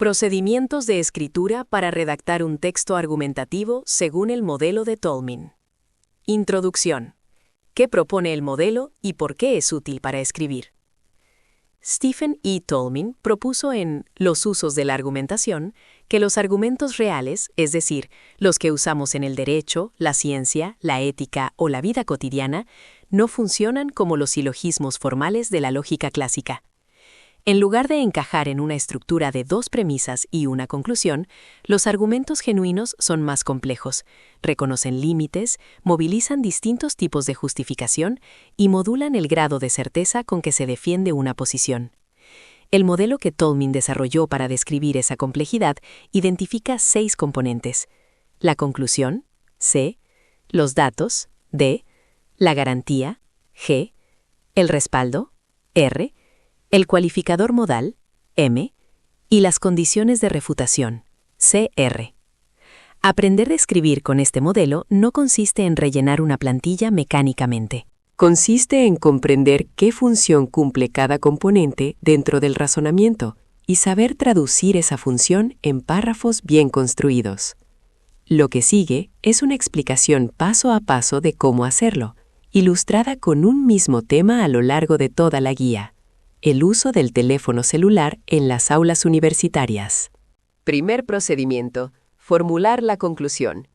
Procedimientos de escritura para redactar un texto argumentativo según el modelo de Tolmin. Introducción. ¿Qué propone el modelo y por qué es útil para escribir? Stephen E. Tolmin propuso en Los usos de la argumentación que los argumentos reales, es decir, los que usamos en el derecho, la ciencia, la ética o la vida cotidiana, no funcionan como los silogismos formales de la lógica clásica. En lugar de encajar en una estructura de dos premisas y una conclusión, los argumentos genuinos son más complejos, reconocen límites, movilizan distintos tipos de justificación y modulan el grado de certeza con que se defiende una posición. El modelo que Tolmin desarrolló para describir esa complejidad identifica 6 componentes: la conclusión, C; los datos, D; la garantía, G; el respaldo, R; el cualificador modal, M; y las condiciones de refutación, CR. Aprender a escribir con este modelo no consiste en rellenar una plantilla mecánicamente. Consiste en comprender qué función cumple cada componente dentro del razonamiento y saber traducir esa función en párrafos bien construidos. Lo que sigue es una explicación paso a paso de cómo hacerlo, ilustrada con un mismo tema a lo largo de toda la guía: el uso del teléfono celular en las aulas universitarias. Primer procedimiento: formular la conclusión.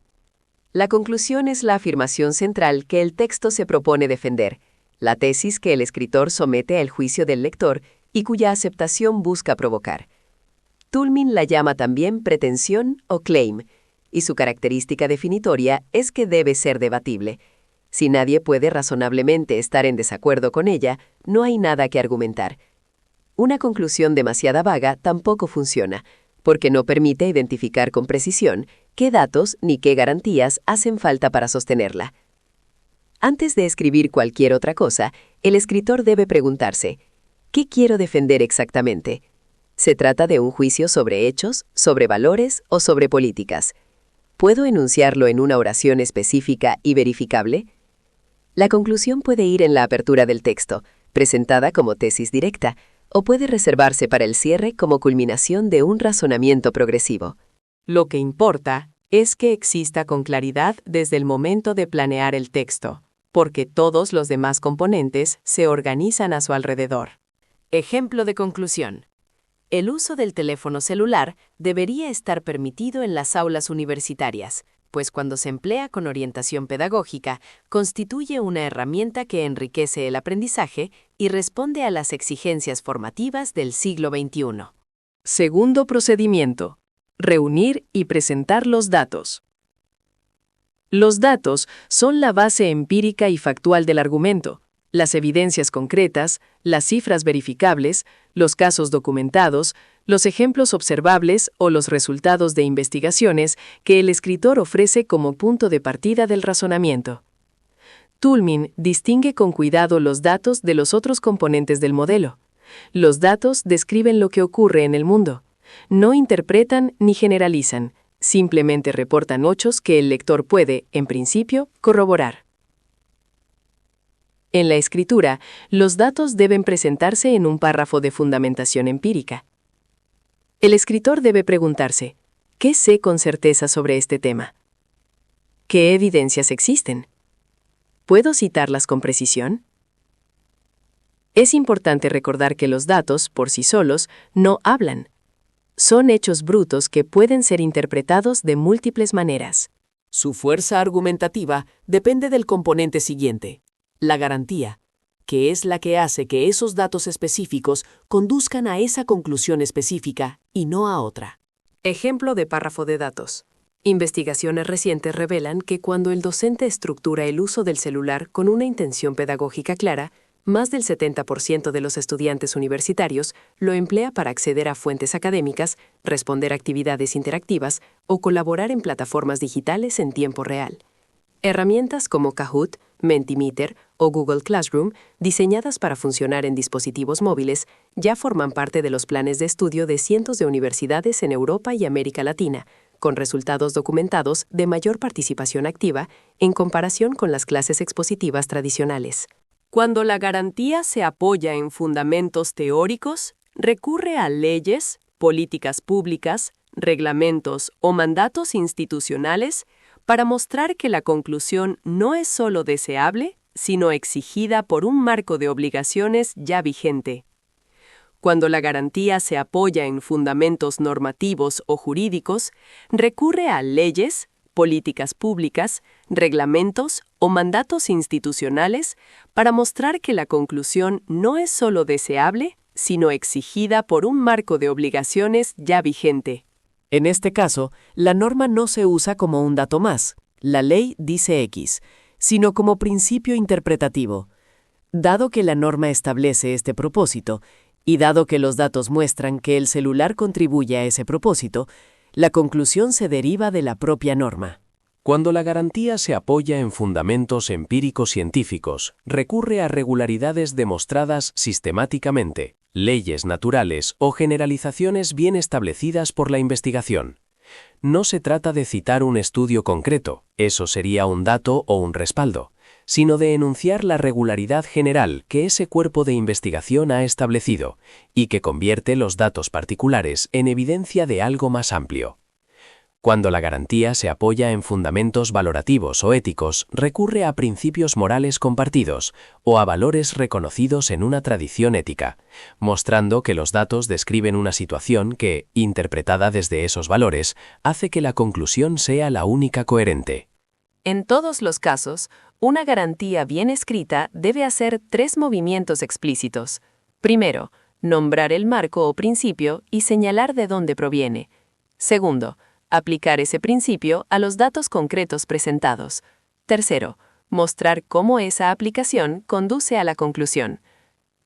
La conclusión es la afirmación central que el texto se propone defender, la tesis que el escritor somete al juicio del lector y cuya aceptación busca provocar. Tolmin la llama también pretensión o claim, y su característica definitoria es que debe ser debatible. Si nadie puede razonablemente estar en desacuerdo con ella, no hay nada que argumentar. Una conclusión demasiado vaga tampoco funciona, porque no permite identificar con precisión qué datos ni qué garantías hacen falta para sostenerla. Antes de escribir cualquier otra cosa, el escritor debe preguntarse: ¿qué quiero defender exactamente? ¿Se trata de un juicio sobre hechos, sobre valores o sobre políticas? ¿Puedo enunciarlo en una oración específica y verificable? La conclusión puede ir en la apertura del texto, presentada como tesis directa, o puede reservarse para el cierre como culminación de un razonamiento progresivo. Lo que importa es que exista con claridad desde el momento de planear el texto, porque todos los demás componentes se organizan a su alrededor. Ejemplo de conclusión. El uso del teléfono celular debería estar permitido en las aulas universitarias, pues cuando se emplea con orientación pedagógica, constituye una herramienta que enriquece el aprendizaje y responde a las exigencias formativas del siglo XXI. Segundo procedimiento: reunir y presentar los datos. Los datos son la base empírica y factual del argumento, las evidencias concretas, las cifras verificables, los casos documentados, los ejemplos observables o los resultados de investigaciones que el escritor ofrece como punto de partida del razonamiento. Tolmin distingue con cuidado los datos de los otros componentes del modelo. Los datos describen lo que ocurre en el mundo. No interpretan ni generalizan, simplemente reportan hechos que el lector puede, en principio, corroborar. En la escritura, los datos deben presentarse en un párrafo de fundamentación empírica. El escritor debe preguntarse: ¿qué sé con certeza sobre este tema? ¿Qué evidencias existen? ¿Puedo citarlas con precisión? Es importante recordar que los datos, por sí solos, no hablan. Son hechos brutos que pueden ser interpretados de múltiples maneras. Su fuerza argumentativa depende del componente siguiente: la garantía, que es la que hace que esos datos específicos conduzcan a esa conclusión específica y no a otra. Ejemplo de párrafo de datos. Investigaciones recientes revelan que cuando el docente estructura el uso del celular con una intención pedagógica clara, más del 70% de los estudiantes universitarios lo emplea para acceder a fuentes académicas, responder a actividades interactivas o colaborar en plataformas digitales en tiempo real. Herramientas como Kahoot, Mentimeter o Google Classroom, diseñadas para funcionar en dispositivos móviles, ya forman parte de los planes de estudio de cientos de universidades en Europa y América Latina, con resultados documentados de mayor participación activa en comparación con las clases expositivas tradicionales. Cuando la garantía se apoya en fundamentos teóricos, recurre a leyes, políticas públicas, reglamentos o mandatos institucionales para mostrar que la conclusión no es solo deseable, sino exigida por un marco de obligaciones ya vigente. Cuando la garantía se apoya en fundamentos normativos o jurídicos, recurre a leyes, políticas públicas, reglamentos o mandatos institucionales para mostrar que la conclusión no es solo deseable, sino exigida por un marco de obligaciones ya vigente. En este caso, la norma no se usa como un dato más, la ley dice X, sino como principio interpretativo. Dado que la norma establece este propósito, y dado que los datos muestran que el celular contribuye a ese propósito, la conclusión se deriva de la propia norma. Cuando la garantía se apoya en fundamentos empíricos científicos, recurre a regularidades demostradas sistemáticamente, leyes naturales o generalizaciones bien establecidas por la investigación. No se trata de citar un estudio concreto, eso sería un dato o un respaldo, sino de enunciar la regularidad general que ese cuerpo de investigación ha establecido y que convierte los datos particulares en evidencia de algo más amplio. Cuando la garantía se apoya en fundamentos valorativos o éticos, recurre a principios morales compartidos o a valores reconocidos en una tradición ética, mostrando que los datos describen una situación que, interpretada desde esos valores, hace que la conclusión sea la única coherente. En todos los casos, una garantía bien escrita debe hacer 3 movimientos explícitos. Primero, nombrar el marco o principio y señalar de dónde proviene. Segundo, aplicar ese principio a los datos concretos presentados. Tercero, mostrar cómo esa aplicación conduce a la conclusión.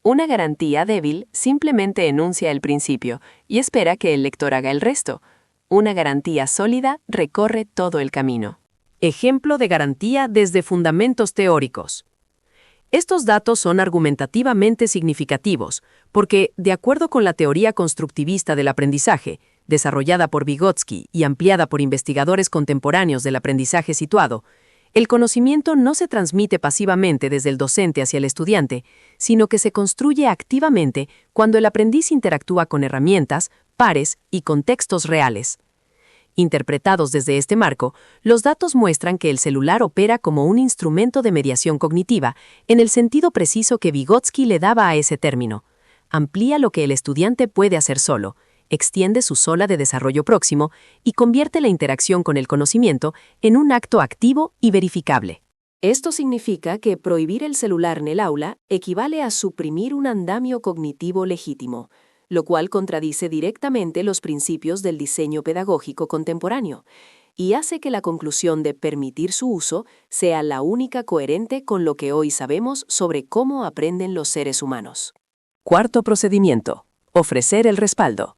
Una garantía débil simplemente enuncia el principio y espera que el lector haga el resto. Una garantía sólida recorre todo el camino. Ejemplo de garantía desde fundamentos teóricos. Estos datos son argumentativamente significativos porque, de acuerdo con la teoría constructivista del aprendizaje, desarrollada por Vygotsky y ampliada por investigadores contemporáneos del aprendizaje situado, el conocimiento no se transmite pasivamente desde el docente hacia el estudiante, sino que se construye activamente cuando el aprendiz interactúa con herramientas, pares y contextos reales. Interpretados desde este marco, los datos muestran que el celular opera como un instrumento de mediación cognitiva en el sentido preciso que Vygotsky le daba a ese término. Amplía lo que el estudiante puede hacer solo, extiende su sola de desarrollo próximo y convierte la interacción con el conocimiento en un acto activo y verificable. Esto significa que prohibir el celular en el aula equivale a suprimir un andamio cognitivo legítimo, lo cual contradice directamente los principios del diseño pedagógico contemporáneo y hace que la conclusión de permitir su uso sea la única coherente con lo que hoy sabemos sobre cómo aprenden los seres humanos. Cuarto procedimiento: ofrecer el respaldo.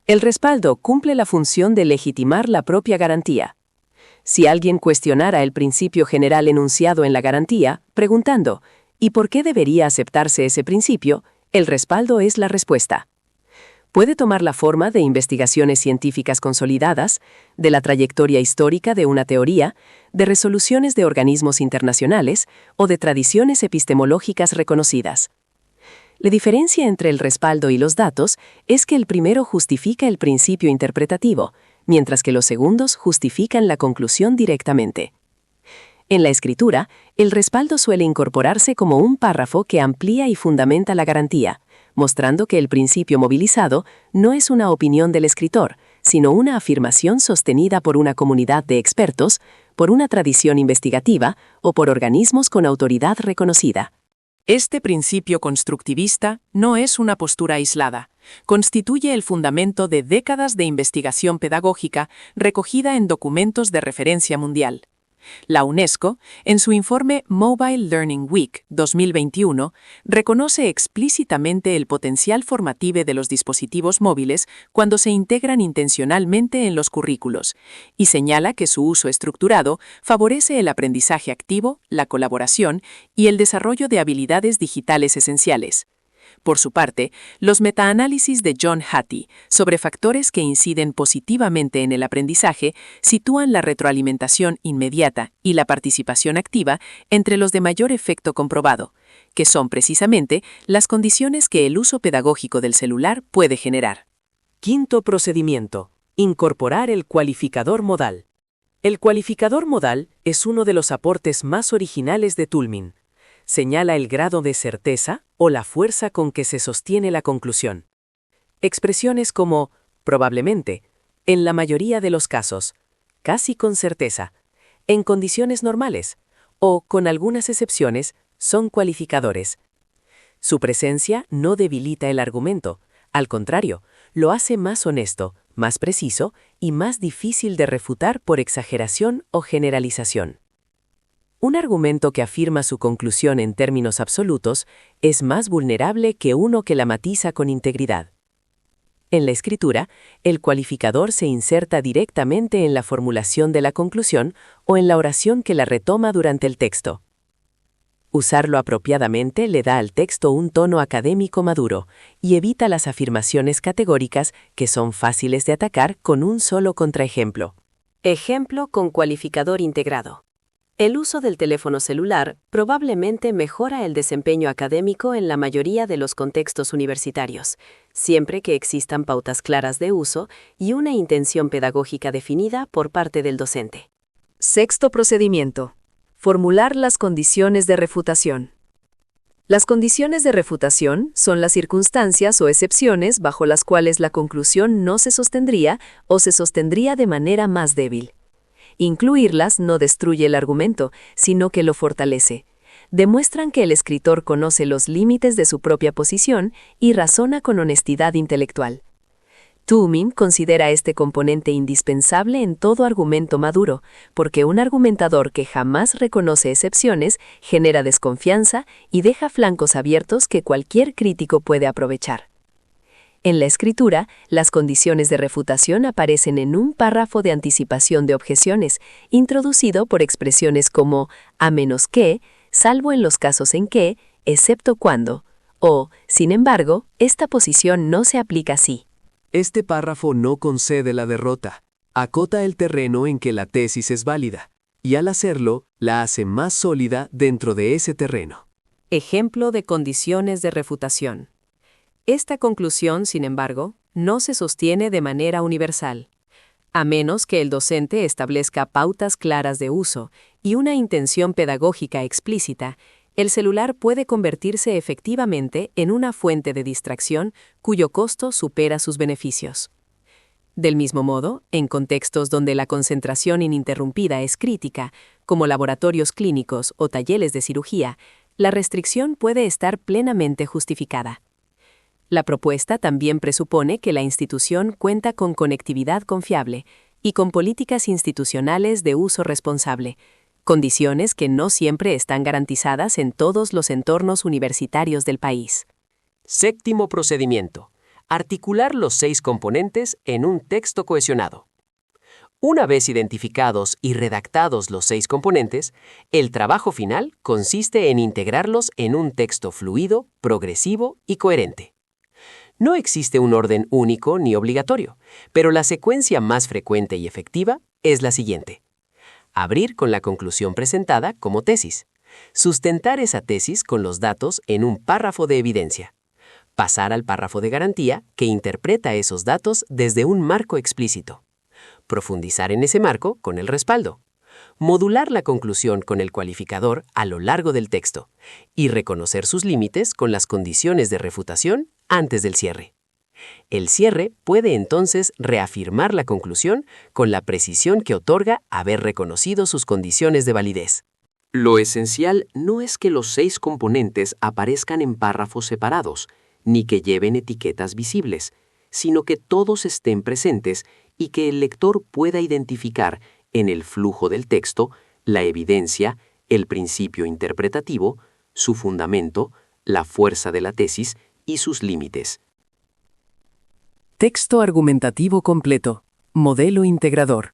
El respaldo cumple la función de legitimar la propia garantía. Si alguien cuestionara el principio general enunciado en la garantía, preguntando ¿y por qué debería aceptarse ese principio?, el respaldo es la respuesta. Puede tomar la forma de investigaciones científicas consolidadas, de la trayectoria histórica de una teoría, de resoluciones de organismos internacionales o de tradiciones epistemológicas reconocidas. La diferencia entre el respaldo y los datos es que el primero justifica el principio interpretativo, mientras que los segundos justifican la conclusión directamente. En la escritura, el respaldo suele incorporarse como un párrafo que amplía y fundamenta la garantía, mostrando que el principio movilizado no es una opinión del escritor, sino una afirmación sostenida por una comunidad de expertos, por una tradición investigativa o por organismos con autoridad reconocida. Este principio constructivista no es una postura aislada. Constituye el fundamento de décadas de investigación pedagógica recogida en documentos de referencia mundial. La UNESCO, en su informe Mobile Learning Week 2021, reconoce explícitamente el potencial formativo de los dispositivos móviles cuando se integran intencionalmente en los currículos, y señala que su uso estructurado favorece el aprendizaje activo, la colaboración y el desarrollo de habilidades digitales esenciales. Por su parte, los metaanálisis de John Hattie sobre factores que inciden positivamente en el aprendizaje sitúan la retroalimentación inmediata y la participación activa entre los de mayor efecto comprobado, que son precisamente las condiciones que el uso pedagógico del celular puede generar. Quinto procedimiento: incorporar el cualificador modal. El cualificador modal es uno de los aportes más originales de Toulmin. Señala el grado de certeza o la fuerza con que se sostiene la conclusión. Expresiones como probablemente, en la mayoría de los casos, casi con certeza, en condiciones normales o, con algunas excepciones, son cualificadores. Su presencia no debilita el argumento, al contrario, lo hace más honesto, más preciso y más difícil de refutar por exageración o generalización. Un argumento que afirma su conclusión en términos absolutos es más vulnerable que uno que la matiza con integridad. En la escritura, el cualificador se inserta directamente en la formulación de la conclusión o en la oración que la retoma durante el texto. Usarlo apropiadamente le da al texto un tono académico maduro y evita las afirmaciones categóricas que son fáciles de atacar con un solo contraejemplo. Ejemplo con cualificador integrado. El uso del teléfono celular probablemente mejora el desempeño académico en la mayoría de los contextos universitarios, siempre que existan pautas claras de uso y una intención pedagógica definida por parte del docente. Sexto procedimiento: formular las condiciones de refutación. Las condiciones de refutación son las circunstancias o excepciones bajo las cuales la conclusión no se sostendría o se sostendría de manera más débil. Incluirlas no destruye el argumento, sino que lo fortalece. Demuestran que el escritor conoce los límites de su propia posición y razona con honestidad intelectual. Toulmin considera este componente indispensable en todo argumento maduro, porque un argumentador que jamás reconoce excepciones genera desconfianza y deja flancos abiertos que cualquier crítico puede aprovechar. En la escritura, las condiciones de refutación aparecen en un párrafo de anticipación de objeciones, introducido por expresiones como a menos que, salvo en los casos en que, excepto cuando, o, sin embargo, esta posición no se aplica así. Este párrafo no concede la derrota, acota el terreno en que la tesis es válida, y al hacerlo, la hace más sólida dentro de ese terreno. Ejemplo de condiciones de refutación. Esta conclusión, sin embargo, no se sostiene de manera universal, a menos que el docente establezca pautas claras de uso y una intención pedagógica explícita. El celular puede convertirse efectivamente en una fuente de distracción cuyo costo supera sus beneficios. Del mismo modo, en contextos donde la concentración ininterrumpida es crítica, como laboratorios clínicos o talleres de cirugía, la restricción puede estar plenamente justificada. La propuesta también presupone que la institución cuenta con conectividad confiable y con políticas institucionales de uso responsable, condiciones que no siempre están garantizadas en todos los entornos universitarios del país. Séptimo procedimiento: articular los 6 componentes en un texto cohesionado. Una vez identificados y redactados los 6 componentes, el trabajo final consiste en integrarlos en un texto fluido, progresivo y coherente. No existe un orden único ni obligatorio, pero la secuencia más frecuente y efectiva es la siguiente. Abrir con la conclusión presentada como tesis. Sustentar esa tesis con los datos en un párrafo de evidencia. Pasar al párrafo de garantía que interpreta esos datos desde un marco explícito. Profundizar en ese marco con el respaldo. Modular la conclusión con el cualificador a lo largo del texto y reconocer sus límites con las condiciones de refutación antes del cierre. El cierre puede entonces reafirmar la conclusión con la precisión que otorga haber reconocido sus condiciones de validez. Lo esencial no es que los 6 componentes aparezcan en párrafos separados, ni que lleven etiquetas visibles, sino que todos estén presentes y que el lector pueda identificar en el flujo del texto la evidencia, el principio interpretativo, su fundamento, la fuerza de la tesis y sus límites. Texto argumentativo completo. Modelo integrador.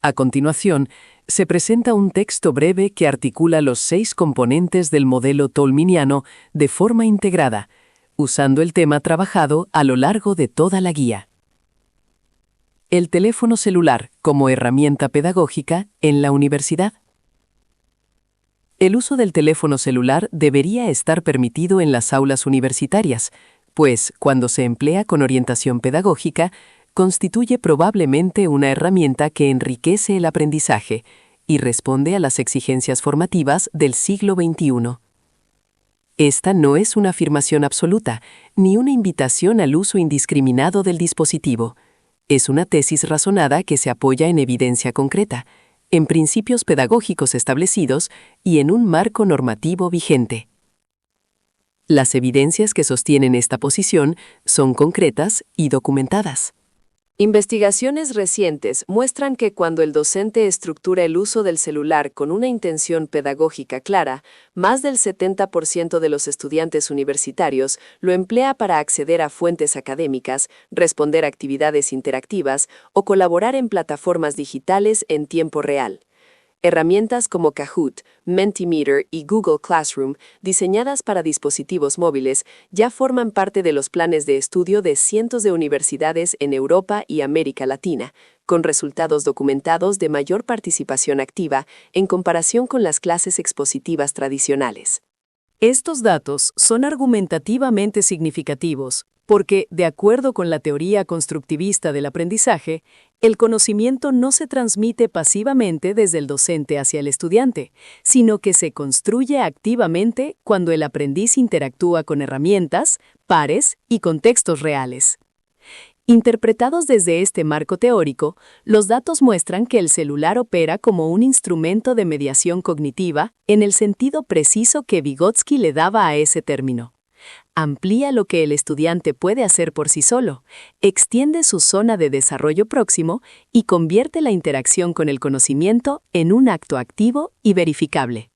A continuación, se presenta un texto breve que articula los 6 componentes del modelo toulminiano de forma integrada, usando el tema trabajado a lo largo de toda la guía. El teléfono celular como herramienta pedagógica en la universidad. El uso del teléfono celular debería estar permitido en las aulas universitarias, pues cuando se emplea con orientación pedagógica, constituye probablemente una herramienta que enriquece el aprendizaje y responde a las exigencias formativas del siglo XXI. Esta no es una afirmación absoluta, ni una invitación al uso indiscriminado del dispositivo. Es una tesis razonada que se apoya en evidencia concreta, en principios pedagógicos establecidos y en un marco normativo vigente. Las evidencias que sostienen esta posición son concretas y documentadas. Investigaciones recientes muestran que cuando el docente estructura el uso del celular con una intención pedagógica clara, más del 70% de los estudiantes universitarios lo emplea para acceder a fuentes académicas, responder a actividades interactivas o colaborar en plataformas digitales en tiempo real. Herramientas como Kahoot, Mentimeter y Google Classroom, diseñadas para dispositivos móviles, ya forman parte de los planes de estudio de cientos de universidades en Europa y América Latina, con resultados documentados de mayor participación activa en comparación con las clases expositivas tradicionales. Estos datos son argumentativamente significativos porque, de acuerdo con la teoría constructivista del aprendizaje, el conocimiento no se transmite pasivamente desde el docente hacia el estudiante, sino que se construye activamente cuando el aprendiz interactúa con herramientas, pares y contextos reales. Interpretados desde este marco teórico, los datos muestran que el celular opera como un instrumento de mediación cognitiva en el sentido preciso que Vygotsky le daba a ese término. Amplía lo que el estudiante puede hacer por sí solo, extiende su zona de desarrollo próximo y convierte la interacción con el conocimiento en un acto activo y verificable.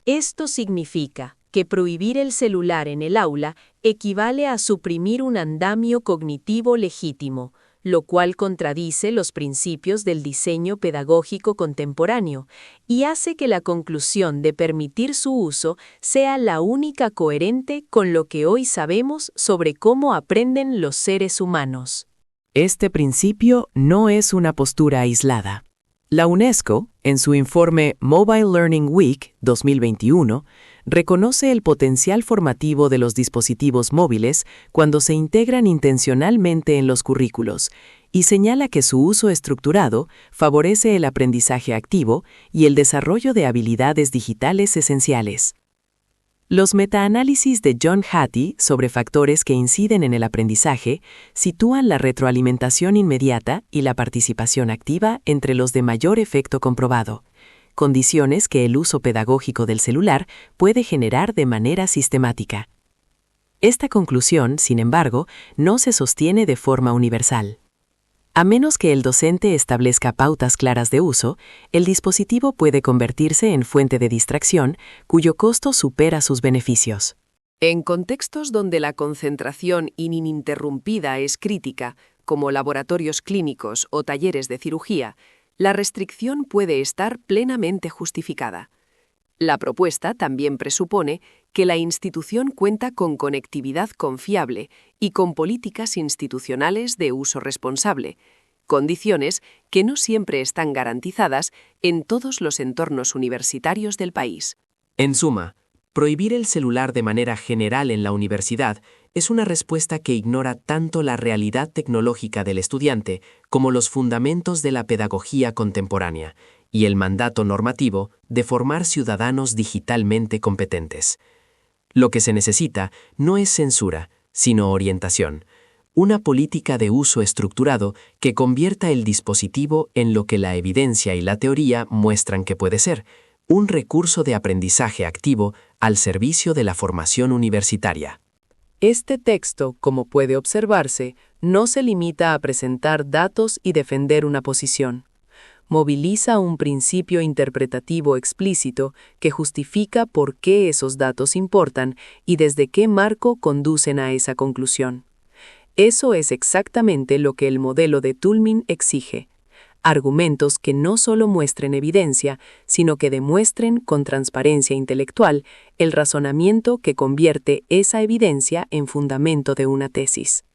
Esto significa que prohibir el celular en el aula equivale a suprimir un andamio cognitivo legítimo, lo cual contradice los principios del diseño pedagógico contemporáneo y hace que la conclusión de permitir su uso sea la única coherente con lo que hoy sabemos sobre cómo aprenden los seres humanos. Este principio no es una postura aislada. La UNESCO, en su informe Mobile Learning Week 2021, reconoce el potencial formativo de los dispositivos móviles cuando se integran intencionalmente en los currículos y señala que su uso estructurado favorece el aprendizaje activo y el desarrollo de habilidades digitales esenciales. Los metaanálisis de John Hattie sobre factores que inciden en el aprendizaje sitúan la retroalimentación inmediata y la participación activa entre los de mayor efecto comprobado, condiciones que el uso pedagógico del celular puede generar de manera sistemática. Esta conclusión, sin embargo, no se sostiene de forma universal. A menos que el docente establezca pautas claras de uso, el dispositivo puede convertirse en fuente de distracción cuyo costo supera sus beneficios. En contextos donde la concentración ininterrumpida es crítica, como laboratorios clínicos o talleres de cirugía, la restricción puede estar plenamente justificada. La propuesta también presupone que la institución cuenta con conectividad confiable y con políticas institucionales de uso responsable, condiciones que no siempre están garantizadas en todos los entornos universitarios del país. En suma, prohibir el celular de manera general en la universidad es una respuesta que ignora tanto la realidad tecnológica del estudiante como los fundamentos de la pedagogía contemporánea y el mandato normativo de formar ciudadanos digitalmente competentes. Lo que se necesita no es censura, sino orientación, una política de uso estructurado que convierta el dispositivo en lo que la evidencia y la teoría muestran que puede ser, un recurso de aprendizaje activo al servicio de la formación universitaria. Este texto, como puede observarse, no se limita a presentar datos y defender una posición. Moviliza un principio interpretativo explícito que justifica por qué esos datos importan y desde qué marco conducen a esa conclusión. Eso es exactamente lo que el modelo de Toulmin exige. Argumentos que no solo muestren evidencia, sino que demuestren con transparencia intelectual el razonamiento que convierte esa evidencia en fundamento de una tesis.